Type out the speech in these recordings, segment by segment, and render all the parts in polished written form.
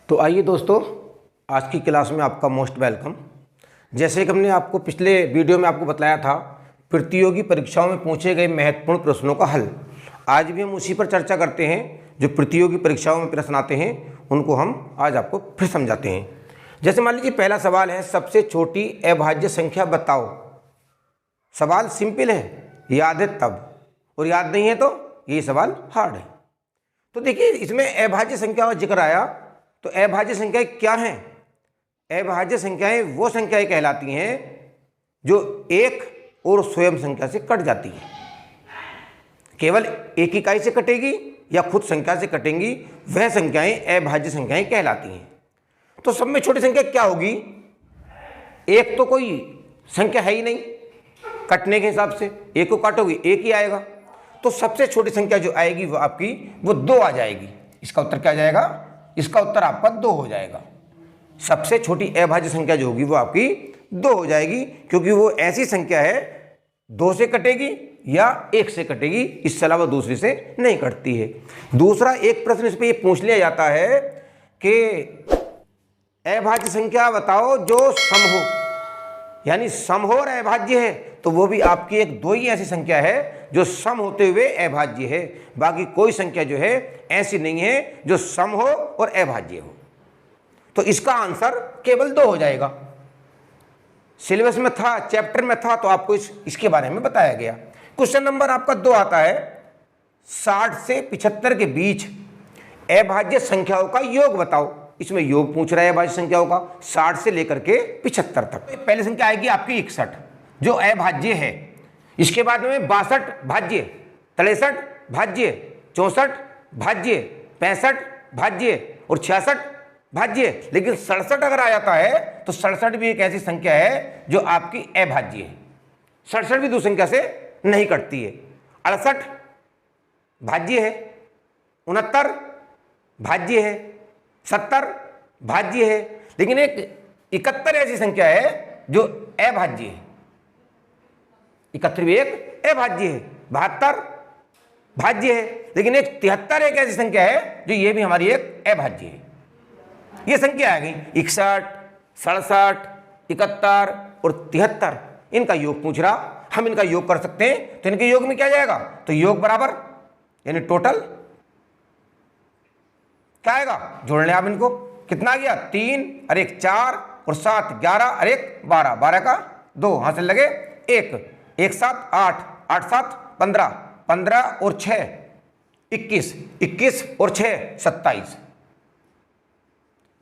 तो आइए दोस्तों, आज की क्लास में आपका मोस्ट वेलकम। जैसे कि हमने आपको पिछले वीडियो में आपको बताया था प्रतियोगी परीक्षाओं में पूछे गए महत्वपूर्ण प्रश्नों का हल, आज भी हम उसी पर चर्चा करते हैं। जो प्रतियोगी परीक्षाओं में प्रश्न आते हैं उनको हम आज आपको फिर समझाते हैं। जैसे मान लीजिए पहला सवाल है, सबसे छोटी अभाज्य संख्या बताओ। सवाल सिंपल है, याद है तब, और याद नहीं है तो ये सवाल हार्ड है। तो देखिए इसमें अभाज्य संख्या का जिक्र आया, तो अभाज्य संख्याएं क्या हैं? अभाज्य संख्याएं वो संख्याएं कहलाती हैं जो एक और स्वयं संख्या से कट जाती है। केवल एक इकाई से कटेगी या खुद संख्या से कटेंगी, वह संख्याएं अभाज्य संख्याएं कहलाती हैं। तो सब में छोटी संख्या क्या होगी? एक तो कोई संख्या है ही नहीं, कटने के हिसाब से एक को काटोगे एक ही आएगा। तो सबसे छोटी संख्या जो आएगी वो आपकी वो 2 आ जाएगी। इसका उत्तर क्या आ जाएगा? इसका उत्तर आपका 2 हो जाएगा। सबसे छोटी अभाज्य संख्या जो होगी वो आपकी 2 हो जाएगी, क्योंकि वो ऐसी संख्या है 2 से कटेगी या 1 से कटेगी, इसके अलावा दूसरी से नहीं कटती है। दूसरा एक प्रश्न इस पे ये पूछ लिया जाता है कि अभाज्य संख्या बताओ जो सम हो, यानी सम हो और अभाज्य है, तो वो भी आपकी एक 2 ही ऐसी संख्या है जो सम होते हुए अभाज्य है। बाकी कोई संख्या जो है ऐसी नहीं है जो सम हो और अभाज्य हो। तो इसका आंसर केवल 2 हो जाएगा। सिलेबस में था, चैप्टर में था, तो आपको इसके बारे में बताया गया। क्वेश्चन नंबर आपका 2 आता है, 60 से 75 के बीच अभाज्य संख्याओं का योग बताओ। इसमें योग पूछ रहा है अभाज्य संख्याओं का 60 से लेकर के 75 तक। पहली संख्या आएगी आपकी 61 जो अभाज्य है। इसके बाद में 62 भाज्य, 63 भाज्य, 64 भाज्य, 65 भाज्य और 66 भाज्य। लेकिन 67 अगर आ जाता है तो 67 भी एक ऐसी संख्या है जो आपकी अभाज्य है। 67 भी दूसरी संख्या से नहीं कटती है। 68 भाज्य है, 69 भाज्य है, 70 भाज्य है, लेकिन एक 71 ऐसी संख्या है जो अभाज्य है। 71 भी एक अभाज्य है। 72 भाज्य है, लेकिन एक 73 एक ऐसी संख्या है जो ये भी हमारी एक अभाज्य है। ये संख्या आ गई 61, 67, 71 और 73। इनका योग पूछ रहा, हम इनका योग कर सकते हैं। तो इनके योग में क्या जाएगा? तो योग बराबर यानी टोटल क्या आएगा? जोड़ लें आप इनको, कितना आ गया? 3 और 1 4 और 7 11 और 1 12, 12 का 2 हासिल लगे 1, 1 7 8, 8 7 15, 15 और 6 21, 21 और 6 27।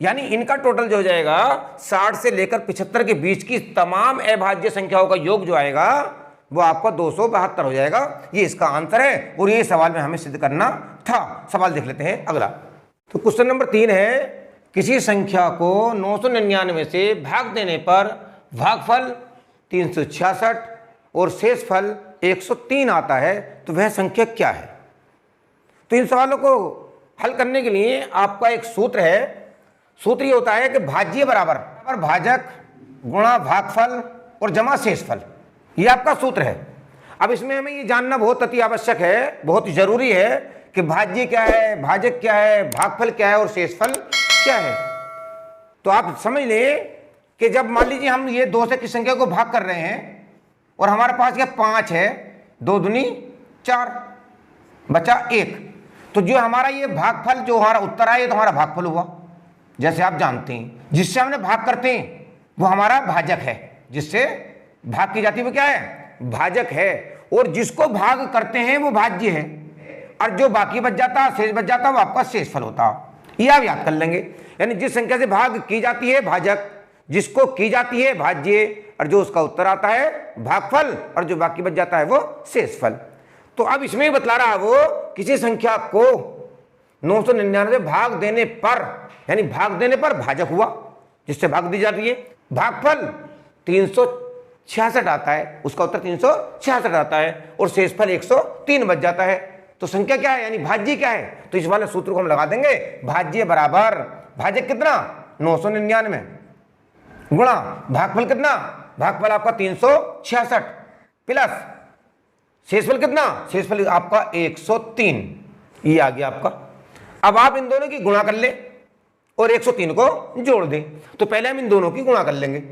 यानी इनका टोटल जो हो जाएगा 60 से लेकर 75 के बीच की तमाम अभाज्य संख्याओं का योग जो आएगा वो आपका 272 हो जाएगा। ये इसका आंसर है और ये सवाल में हमें सिद्ध करना था। सवाल देख लेते हैं अगला। तो क्वेश्चन नंबर 3 है, किसी संख्या को 999 से भाग देने पर भागफल 366 और शेषफल 103 आता है, तो वह संख्या क्या है? तो इन सवालों को हल करने के लिए आपका एक सूत्र है। सूत्र ये होता है कि भाज्य बराबर भाजक गुणा भागफल और जमा शेषफल। ये आपका सूत्र है। अब इसमें हमें ये जानना बहुत अति आवश्यक है, बहुत जरूरी है कि भाज्य क्या है, भाजक क्या है, भागफल क्या है और शेषफल क्या है। तो आप समझ लें कि जब मान लीजिए हम ये 2 से किस संख्या को भाग कर रहे हैं और हमारे पास यह 5 है, 2 दूनी 4 बचा 1, तो जो हमारा ये भागफल जो हमारा उत्तर आया ये तो हमारा भागफल हुआ। जैसे आप जानते हैं जिससे हमने भाग करते हैं वो हमारा भाजक है, जिससे भाग की जाती है वो क्या है? भाजक है। और जिसको भाग करते हैं वो भाज्य है, और जो बाकी बच जाता, शेष बच जाता, वो आपका शेषफल होता। ये आप याद कर लेंगे। यानी जिस संख्या से भाग की जाती है भाजक, जिसको की जाती है भाज्य, और जो उसका उत्तर आता है भागफल, और जो बाकी बच जाता है वो शेषफल। तो अब इसमें बतला रहा है वो किसी संख्या को 999 से भाग देने पर, यानी भाग देने पर भाजक हुआ जिससे भाग दी जाती है। भागफल 366 आता है, उसका उत्तर 366 आता है, और शेषफल 103 बच जाता है। तो संख्या क्या है? यानी भाज्य क्या है? तो इस वाले सूत्र को हम लगा देंगे, भाज्य बराबर भाजक कितना? 999 गुणा भागफल कितना? भागफल आपका 366 प्लस शेषफल कितना? शेषफल आपका 103। ये आ गया आपका। अब आप इन दोनों की गुणा कर ले, और 103 को जोड़ दें। तो पहले हम इन दोनों की गुणा कर लेंगे,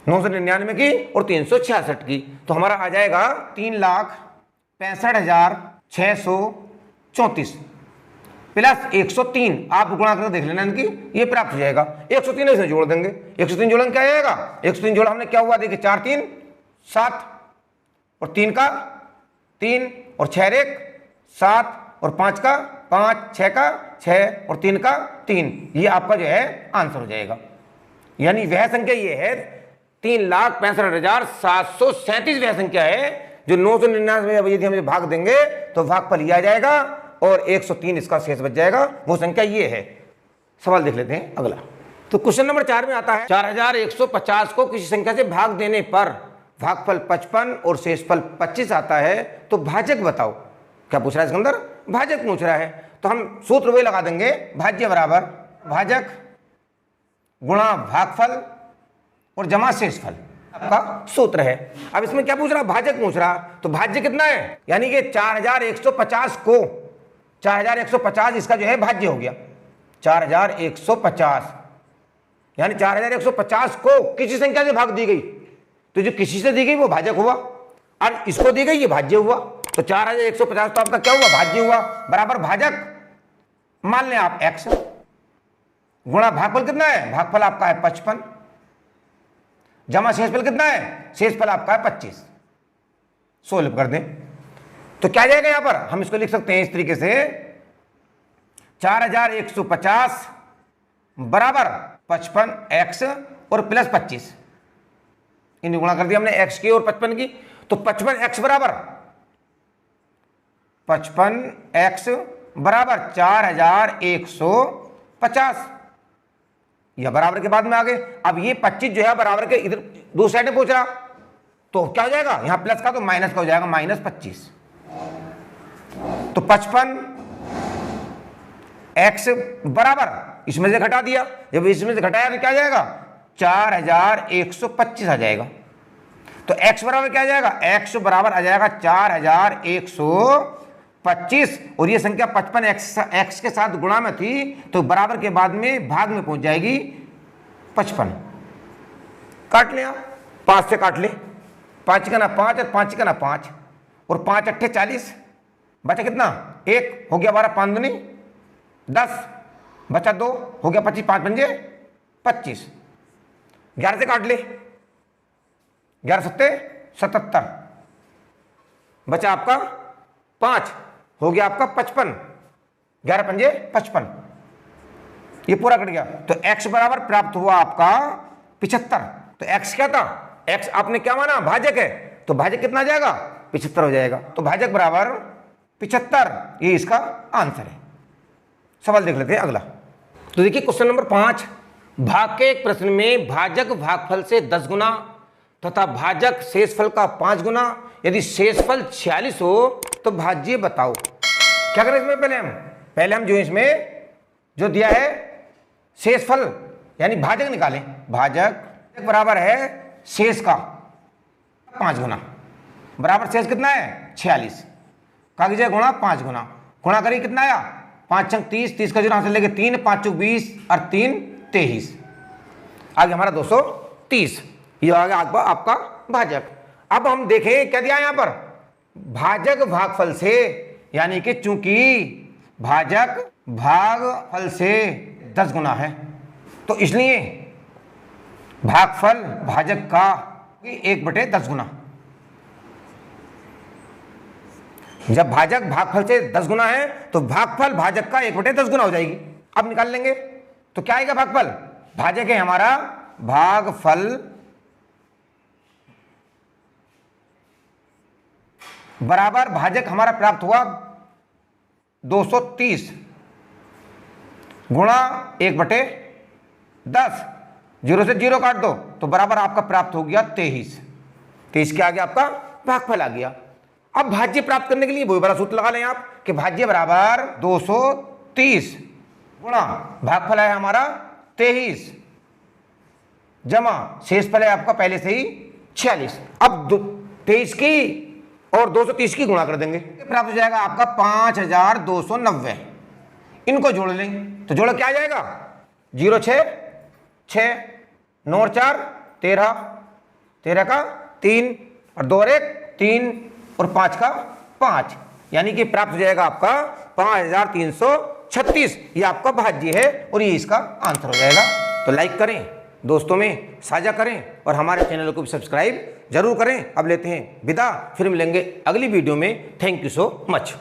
999 की और 366 की। तो हमारा आ जाएगा 3,65,634 प्लस 103। आप गुणा करके देख लेना इनकी, ये प्राप्त हो जाएगा। 103 इसमें जोड़ देंगे, 103 जोड़ेंगे क्या आएगा, 103 जोड़ा हमने क्या हुआ देखिए, 4 3 7 और 3 का 3 और 6 1 7 और 5 का 5 6 का 6 और 3 का 3। ये आपका जो है आंसर हो जाएगा। यानी वह संख्या ये है 3,65,737 वह संख्या है जो 999 यदि हम भाग देंगे तो भागफल ये आ जाएगा और 103 इसका शेष बच जाएगा। वो संख्या ये है। सवाल देख लेते हैं अगला। तो क्वेश्चन नंबर 4 में आता है 4150 को किसी संख्या से भाग देने पर भागफल 55 और शेषफल 25 आता है, तो भाजक बताओ। क्या पूछ रहा है इसके अंदर, भाजक पूछ रहा है। तो हम सूत्र वही लगा देंगे, भाज्य बराबर भाजक गुणा भागफल और जमा शेषफल आपका सूत्र है। अब इसमें क्या पूछ रहा, भाजक पूछ रहा, तो भाज्य कितना है, यानी कि 4150 को 4150 इसका जो है भाज्य हो गया 4150, यानी 4150 को किसी संख्या से भाग दी गई, तो जो किसी से दी गई वो भाजक हुआ और इसको दी गई ये भाज्य हुआ। तो 4150 तो आपका क्या हुआ, भाज्य हुआ, बराबर भाजक मान लें आप x गुणा भागफल कितना है, भागफल आपका है 55 जमा शेषफल कितना है, शेषफल आपका है 25। सोल्व कर दें तो क्या जाएगा, यहां पर हम इसको लिख सकते हैं इस तरीके से 4150 बराबर 55x और प्लस 25। इन गुणा कर दिया हमने x की और 55 की, तो 55x बराबर 55x बराबर 4150, यह बराबर के बाद में आ गए। अब ये 25 जो है बराबर के इधर दो साइड में पहुंच रहा, तो क्या हो जाएगा, यहां प्लस का तो माइनस का हो जाएगा, -25। तो 55x बराबर इसमें से घटा दिया, जब इसमें से घटाया तो क्या आ जाएगा 4125 आ जाएगा। तो x बराबर क्या आ जाएगा, x बराबर आ जाएगा 4125 और ये संख्या 55x के साथ गुणा में थी, तो बराबर के बाद में भाग में पहुंच जाएगी 55। काट लें आप, 5 से काट ले, 5 का ना 5 और 5 का ना 5 और 5 अट्ठे 40, बचा कितना 1 हो गया 12, 5 दूनी 10, बचा 2 हो गया 25, 5 पंजे 25। 11 से काट ले, 11 सत्ते 77, बचा आपका 5 हो गया आपका 55, 11 पंजे 55, ये पूरा कट गया। तो x बराबर प्राप्त हुआ आपका 75। तो x क्या था, x आपने क्या माना भाजक है, तो भाजक कितना आ जाएगा 75 हो जाएगा। तो भाजक बराबर 75, ये इसका आंसर है। सवाल देख लेते हैं अगला। तो देखिए क्वेश्चन नंबर 5, भाग के एक प्रश्न में भाजक भागफल से 10 गुना तथा भाजक शेषफल का 5 गुना, यदि शेषफल 46 हो तो भाज्य बताओ। क्या करें इसमें, पहले हम जो इसमें जो दिया है शेषफल यानी भाजक निकालें। भाजक बराबर है शेष का 5 गुना, बराबर शेष कितना है 46 का कीजिए गुणा 5 गुना, गुणा करिए कितना आया 5 छंग 30, 30 का जो आंसर लेके 3 5 20 और 3 23, आगे हमारा 230। ये आ गया आपका भाजक। अब हम देखें क्या दिया यहां पर, भाजक भागफल से, यानी कि चूंकि भाजक भागफल से 10 गुना है तो इसलिए भागफल भाजक का 1/10 गुना। जब भाजक भागफल से 10 गुना है तो भागफल भाजक का 1/10 गुना हो जाएगी। अब निकाल लेंगे तो क्या आएगा, भागफल भाजक है हमारा, भागफल बराबर भाजक हमारा प्राप्त हुआ 230 गुणा 1/10, 0 से 0 काट दो तो बराबर आपका प्राप्त हो गया 23। 23 के आगे आपका भागफल आ गया। अब भाज्य प्राप्त करने के लिए वही बड़ा सूत्र लगा लें आप कि भाज्य बराबर 230 गुणा भागफल है हमारा 23 जमा शेषफल है आपका पहले से ही 46। अब 23 की और 230 की गुणा कर देंगे, प्राप्त हो जाएगा आपका 5290। इनको जोड़ लें तो जोड़ क्या आ जाएगा 0 6 6, 9 और 4 13, 13 का 3 और 2 और 1 3 और 5 का 5, यानी कि प्राप्त हो जाएगा आपका 5336। ये आपका भाज्य है और ये इसका आंसर हो जाएगा। तो लाइक करें, दोस्तों में साझा करें और हमारे चैनल को भी सब्सक्राइब जरूर करें। अब लेते हैं विदा, फिर मिलेंगे अगली वीडियो में। Thank you so much.